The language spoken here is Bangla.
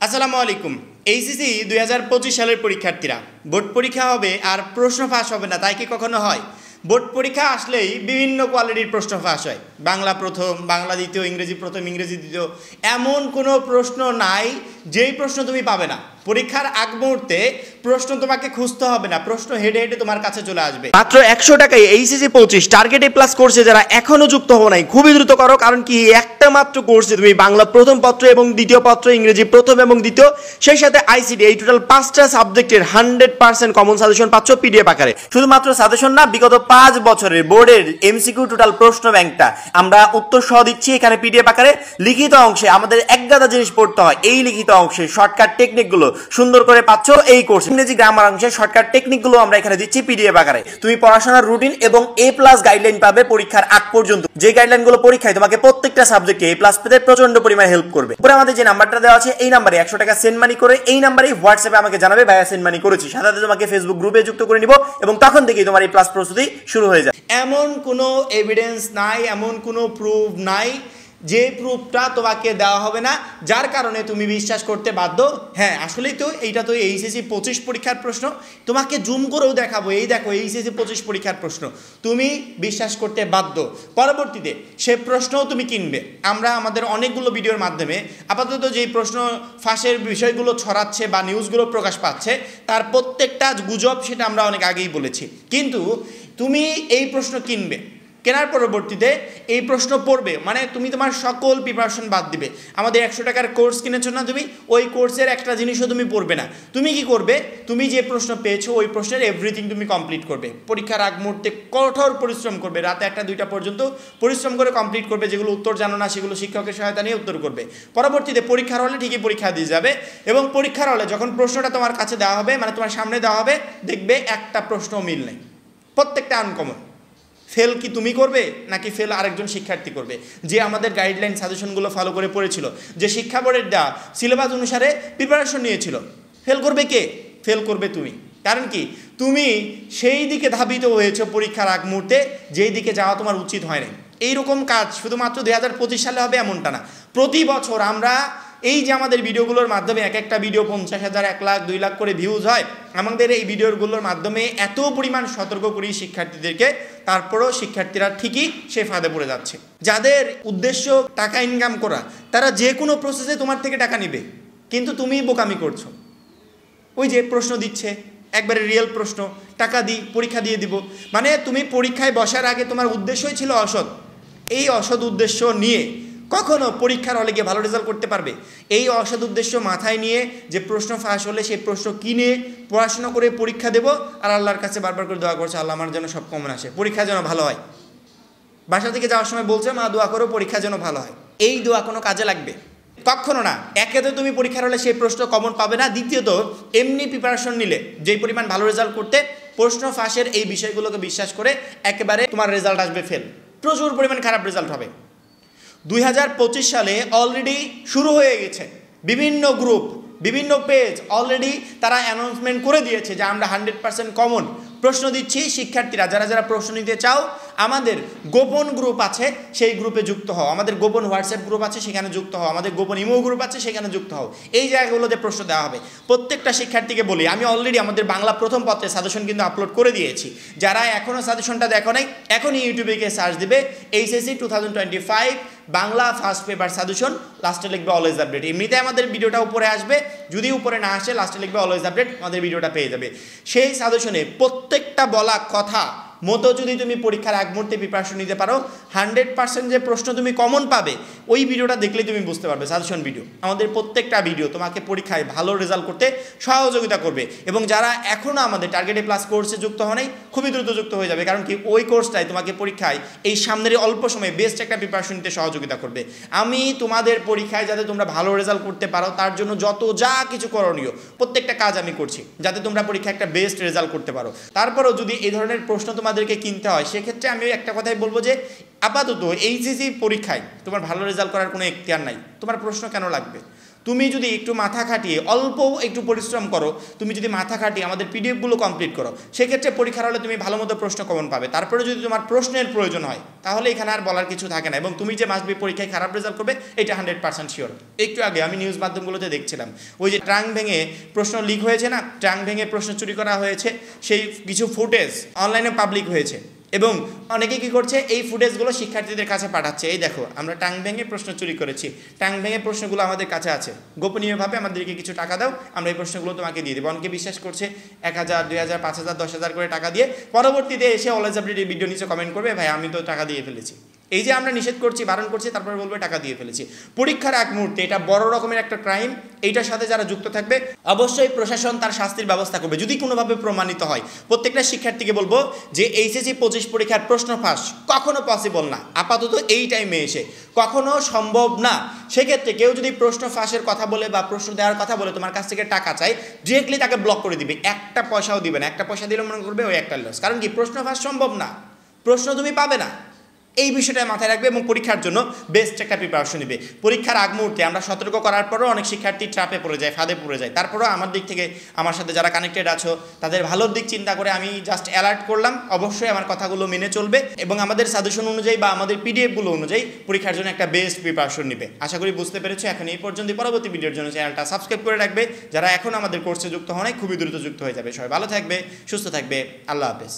আসসালামু আলাইকুম। এইচএসসি 2025 সালের পরীক্ষার্থীরা, বোর্ড পরীক্ষা হবে আর প্রশ্ন ফাঁস হবে না, তাই কি কখনো হয়? বোর্ড পরীক্ষা আসলেই বিভিন্ন কোয়ালিটির প্রশ্ন ফাঁস হয়। বাংলা প্রথম, বাংলা দ্বিতীয়, ইংরেজি প্রথম, ইংরেজি দ্বিতীয়, এমন কোনো প্রশ্ন নাই যেই প্রশ্ন তুমি পাবে না। পরীক্ষার আগ মুহূর্তে প্রশ্ন তোমাকে খুঁজতে হবে না, প্রশ্ন হেডে হেডে তোমার কাছে চলে আসবে। মাত্র 100 টাকায় এইচএসসি 25 টার্গেট এ প্লাস কোর্সে যারা এখনো যুক্ত হও নাই, খুবই দ্রুত করো, কারণ কি একটা মাত্র কোর্সে তুমি বাংলা প্রথম পত্র এবং দ্বিতীয় পত্র, ইংরেজি প্রথম এবং দ্বিতীয়, সেই সাথে আইসিটি, এই টোটাল 5টা সাবজেক্টের 100% কমন সাজেশন পাচ্ছ পিডিএফ আকারে। শুধুমাত্র সাজেশন না, বিগত 5 বছরের বোর্ডের এমসিকিউ টোটাল প্রশ্ন ব্যাংকটা আমরা উত্তর সহ দিচ্ছি এখানে পিডিএফ আকারে। লিখিত অংশে আমাদের এক গাদা জিনিস পড়তে হয়, এই লিখিত অংশে শর্টকাট টেকনিকগুলো সুন্দর করে পাচ্ছ এই কোর্স। ইংরেজি গ্রামার অংশে শর্টকাট টেকনিকগুলো আমরা এখানে দিচ্ছি পিডিএফ আকারে। তুমি পড়াশোনার রুটিন এবং A+ গাইডলাইন পাবে পরীক্ষার আগ পর্যন্ত, যে গাইডলাইনগুলো পরীক্ষায় তোমাকে প্রত্যেকটা সাবজেক্টে A+ পেতে প্রচন্ড পরিমাণে হেল্প করবে। পরে আমাদের যে নাম্বারটা দেওয়া আছে এই নাম্বারে 100 টাকা সেন্ড মানি করে এই নাম্বারেই হোয়াটসঅ্যাপে আমাকে জানাবে ভাইয়া সেন্ড মানি করেছি, সাথে তোমাকে ফেসবুক গ্রুপে যুক্ত করে নিব এবং তখন থেকেই তোমার A+ প্রস্তুতি শুরু হয়ে যায়। এমন কোনো এভিডেন্স নাই, এমন কোনো প্রুফ নাই যে প্রুফটা তোমাকে দেওয়া হবে না, যার কারণে তুমি বিশ্বাস করতে বাধ্য। হ্যাঁ, আসলেই তো এইটা তো এইচএসসি 25 পরীক্ষার প্রশ্ন, তোমাকে জুম করেও দেখাবো, এই দেখো এইচএসসি 25 পরীক্ষার প্রশ্ন, তুমি বিশ্বাস করতে বাধ্য। পরবর্তীতে সে প্রশ্নও তুমি কিনবে। আমরা আমাদের অনেকগুলো ভিডিওর মাধ্যমে আপাতত যেই প্রশ্ন ফাঁসের বিষয়গুলো ছড়াচ্ছে বা নিউজগুলো প্রকাশ পাচ্ছে তার প্রত্যেকটা গুজব, সেটা আমরা অনেক আগেই বলেছি। কিন্তু তুমি এই প্রশ্ন কিনবে, কেনার পরবর্তীতে এই প্রশ্ন পড়বে, মানে তুমি তোমার সকল প্রিপারেশন বাদ দিবে। আমাদের 100 টাকার কোর্স কিনেছো না তুমি, ওই কোর্সের একটা জিনিসও তুমি পড়বে না। তুমি কি করবে? তুমি যে প্রশ্ন পেয়েছো ওই প্রশ্নের এভরিথিং তুমি কমপ্লিট করবে। পরীক্ষার আগ মুহূর্তে কঠোর পরিশ্রম করবে, রাতে 1টা 2টা পর্যন্ত পরিশ্রম করে কমপ্লিট করবে। যেগুলো উত্তর জানো না সেগুলো শিক্ষকের সহায়তা নিয়ে উত্তর করবে। পরবর্তীতে পরীক্ষার হলে ঠিকই পরীক্ষা দিয়ে যাবে এবং পরীক্ষার হলে যখন প্রশ্নটা তোমার কাছে দেওয়া হবে, মানে তোমার সামনে দেওয়া হবে, দেখবে একটা প্রশ্ন মিল নেই, প্রত্যেকটা আনকমন। ফেল কি তুমি করবে নাকি ফেল আরেকজন শিক্ষার্থী করবে যে আমাদের গাইডলাইন সাজেশনগুলো ফলো করে পড়েছিল, যে শিক্ষা বোর্ডের দেওয়া সিলেবাস অনুসারে প্রিপারেশন নিয়েছিল? ফেল করবে কে? ফেল করবে তুমি। কারণ কি, তুমি সেই দিকে ধাবিত হয়েছো পরীক্ষার আগ মুহূর্তে যেই দিকে যাওয়া তোমার উচিত হয় না। এইরকম কাজ শুধুমাত্র 2025 সালে হবে এমনটা না। প্রতি বছর আমরা এই যে আমাদের ভিডিওগুলোর মাধ্যমে এক একটা ভিডিও 50,000, 1 লাখ, 2 লাখ করে ভিউজ হয়, আমাদের এই ভিডিওগুলোর মাধ্যমে এত পরিমাণ সতর্ক করি শিক্ষার্থীদেরকে, তারপরেও শিক্ষার্থীরা ঠিকই সে ফাঁদে পড়ে যাচ্ছে। যাদের উদ্দেশ্য টাকা ইনকাম করা, তারা যে কোনো প্রসেসে তোমার থেকে টাকা নিবে, কিন্তু তুমি বোকামি করছো। ওই যে প্রশ্ন দিচ্ছে, একবারে রিয়েল প্রশ্ন, টাকা দিই পরীক্ষা দিয়ে দিব, মানে তুমি পরীক্ষায় বসার আগে তোমার উদ্দেশ্যই ছিল অসৎ। এই অসৎ উদ্দেশ্য নিয়ে কখনো পরীক্ষার হলে গিয়ে ভালো রেজাল্ট করতে পারবে? এই অসৎ উদ্দেশ্য মাথায় নিয়ে যে প্রশ্ন ফাঁস হলে সেই প্রশ্ন কিনে পড়াশোনা করে পরীক্ষা দেব আর আল্লাহর কাছে বারবার করে দোয়া করছে, আল্লাহ আমার যেন সব কমন আসে, পরীক্ষা যেন ভালো হয়। বাসা থেকে যাওয়ার সময় বলছে, মা দোয়া করো পরীক্ষা যেন ভালো হয়। এই দোয়া কোনো কাজে লাগবে? কখনো না। একে তো তুমি পরীক্ষার হলে সেই প্রশ্ন কমন পাবে না, দ্বিতীয়ত এমনি প্রিপারেশন নিলে যেই পরিমাণ ভালো রেজাল্ট করতে, প্রশ্ন ফাঁসের এই বিষয়গুলোকে বিশ্বাস করে একেবারে তোমার রেজাল্ট আসবে ফেল, প্রচুর পরিমাণ খারাপ রেজাল্ট হবে। 2025 সালে অলরেডি শুরু হয়ে গেছে, বিভিন্ন গ্রুপ, বিভিন্ন পেজ অলরেডি তারা অ্যানাউন্সমেন্ট করে দিয়েছে যে আমরা 100% কমন প্রশ্ন দিচ্ছি। শিক্ষার্থীরা যারা যারা প্রশ্ন নিতে চাও, আমাদের গোপন গ্রুপ আছে সেই গ্রুপে যুক্ত হও, আমাদের গোপন হোয়াটসঅ্যাপ গ্রুপ আছে সেখানে যুক্ত হও, আমাদের গোপন ইমো গ্রুপ আছে সেখানে যুক্ত হও। এই জায়গাগুলোতে প্রশ্ন দেওয়া হবে। প্রত্যেকটা শিক্ষার্থীকে বলি, আমি অলরেডি আমাদের বাংলা প্রথম পত্রের সাজেশন কিন্তু আপলোড করে দিয়েছি। যারা এখনও সাজেশনটা দেখো নাই, এখনই ইউটিউবে গিয়ে সার্চ দিবে HSC 2025 Bangla first paper suggestion, লাস্টে লিখবে অলওয়েজ আপডেট। এমনিতে আমাদের ভিডিওটা উপরে আসবে, যদি উপরে না আসে লাস্টে লিখবে অলওয়েজ আপডেট, আমাদের ভিডিওটা পেয়ে যাবে। সেই সাজেশনে প্রত্যেকটা বলা কথা মতো যদি তুমি পরীক্ষার আগ মুহূর্তে প্রিপারেশন নিতে পারো, 100% যে প্রশ্ন তুমি কমন পাবে, ওই ভিডিওটা দেখলেই তুমি বুঝতে পারবে। সাজেশন ভিডিও, আমাদের প্রত্যেকটা ভিডিও তোমাকে পরীক্ষায় ভালো রেজাল্ট করতে সহযোগিতা করবে। এবং যারা এখনও আমাদের টার্গেট এ প্লাস কোর্সে যুক্ত হয় নাই, খুবই দ্রুত যুক্ত হয়ে যাবে, কারণ কি ওই কোর্সটাই তোমাকে পরীক্ষায় এই সামনের অল্প সময়ে বেস্ট একটা প্রিপারেশন নিতে সহযোগিতা করবে। আমি তোমাদের পরীক্ষায় যাতে তোমরা ভালো রেজাল্ট করতে পারো তার জন্য যত যা কিছু করণীয় প্রত্যেকটা কাজ আমি করছি, যাতে তোমরা পরীক্ষায় একটা বেস্ট রেজাল্ট করতে পারো। তারপরেও যদি এই ধরনের প্রশ্ন তোমাদেরকে কিনতে হয়, সেক্ষেত্রে আমি একটা কথাই বলবো যে আপাতত এইচএসসি পরীক্ষায় তোমার ভালো রেজাল্ট করার কোনো এখতিয়ার নাই। তোমার প্রশ্ন কেন লাগবে? তুমি যদি একটু মাথা খাটিয়ে অল্প একটু পরিশ্রম করো, তুমি যদি মাথা খাটিয়ে আমাদের পিডিএফগুলো কমপ্লিট করো, সেক্ষেত্রে পরীক্ষার হলে তুমি ভালো মতো প্রশ্ন কমন পাবে। তারপরে যদি তোমার প্রশ্নের প্রয়োজন হয় তাহলে এখানে আর বলার কিছু থাকে না, এবং তুমি যে মাসবি পরীক্ষায় খারাপ রেজাল্ট করবে এটা 100% শিওর। একটু আগে আমি নিউজ মাধ্যমগুলোতে দেখছিলাম ওই যে ট্রাঙ্ক ভেঙে প্রশ্ন লিক হয়েছে না, ট্রাঙ্ক ভেঙে প্রশ্ন চুরি করা হয়েছে, সেই কিছু ফুটেজ অনলাইনে পাবলিক হয়েছে, এবং অনেকে কী করছে এই ফুটেজগুলো শিক্ষার্থীদের কাছে পাঠাচ্ছে, এই দেখো আমরা ট্যাঙ্ক ভেঙে প্রশ্ন চুরি করেছি, ট্যাঙ্ক ভেঙে প্রশ্নগুলো আমাদের কাছে আছে, গোপনীয়ভাবে আমাদেরকে কিছু টাকা দাও, আমরা এই প্রশ্নগুলো তোমাকে দিয়ে দেবো। অনেকে বিশ্বাস করছে 1000, 2000, 5000, 10,000 করে টাকা দিয়ে পরবর্তীতে এসে অলওয়েজ আপডেট এই ভিডিও নিচে কমেন্ট করবে, ভাই আমি তো টাকা দিয়ে ফেলেছি। এই যে আমরা নিষেধ করছি, বারণ করছি, তারপরে বলবে টাকা দিয়ে ফেলেছি। পরীক্ষার এক মুহূর্তে এটা বড় রকমের একটা ক্রাইম। এইটার সাথে যারা যুক্ত থাকবে অবশ্যই প্রশাসন তার শাস্তির ব্যবস্থা করবে যদি কোনোভাবে প্রমাণিত হয়। প্রত্যেকটা শিক্ষার্থীকে বলবো যে এইচএসসি 25 পরীক্ষার প্রশ্ন ফাঁস কখনো পসিবল না, আপাতত এই টাইমে এসে কখনো সম্ভব না। সেক্ষেত্রে কেউ যদি প্রশ্ন ফাঁসের কথা বলে বা প্রশ্ন দেওয়ার কথা বলে তোমার কাছ থেকে টাকা চায়, ডিরেক্টলি তাকে ব্লক করে দিবে, একটা পয়সাও দিবে না। একটা পয়সা দিলে মনে করবে ওই একটা লস, কারণ কি প্রশ্ন ফাঁস সম্ভব না, প্রশ্ন তুমি পাবে না। এই বিষয়টা মাথায় রাখবে এবং পরীক্ষার জন্য বেস্ট একটা প্রিপারেশন নেবে। পরীক্ষার আগ মুহূর্তে আমরা সতর্ক করার পরও অনেক শিক্ষার্থী ট্র্যাপে পড়ে যায়, ফাঁদে পড়ে যায়। তারপরেও আমার দিক থেকে, আমার সাথে যারা কানেক্টেড আছো তাদের ভালোর দিক চিন্তা করে আমি জাস্ট অ্যালার্ট করলাম, অবশ্যই আমার কথাগুলো মেনে চলবে এবং আমাদের সাজেশন অনুযায়ী বা আমাদের পিডিএফগুলো অনুযায়ী পরীক্ষার জন্য একটা বেস্ট প্রিপারেশন নেবে। আশা করি বুঝতে পেরেছো। এখন এই পর্যন্ত, পরবর্তী ভিডিওর জন্য চ্যানেলটা সাবস্ক্রাইব করে রাখবে। যারা এখন আমাদের কোর্সে যুক্ত হয় খুবই দ্রুত যুক্ত হয়ে যাবে। সবাই ভালো থাকবে, সুস্থ থাকবে, আল্লাহ হাফেজ।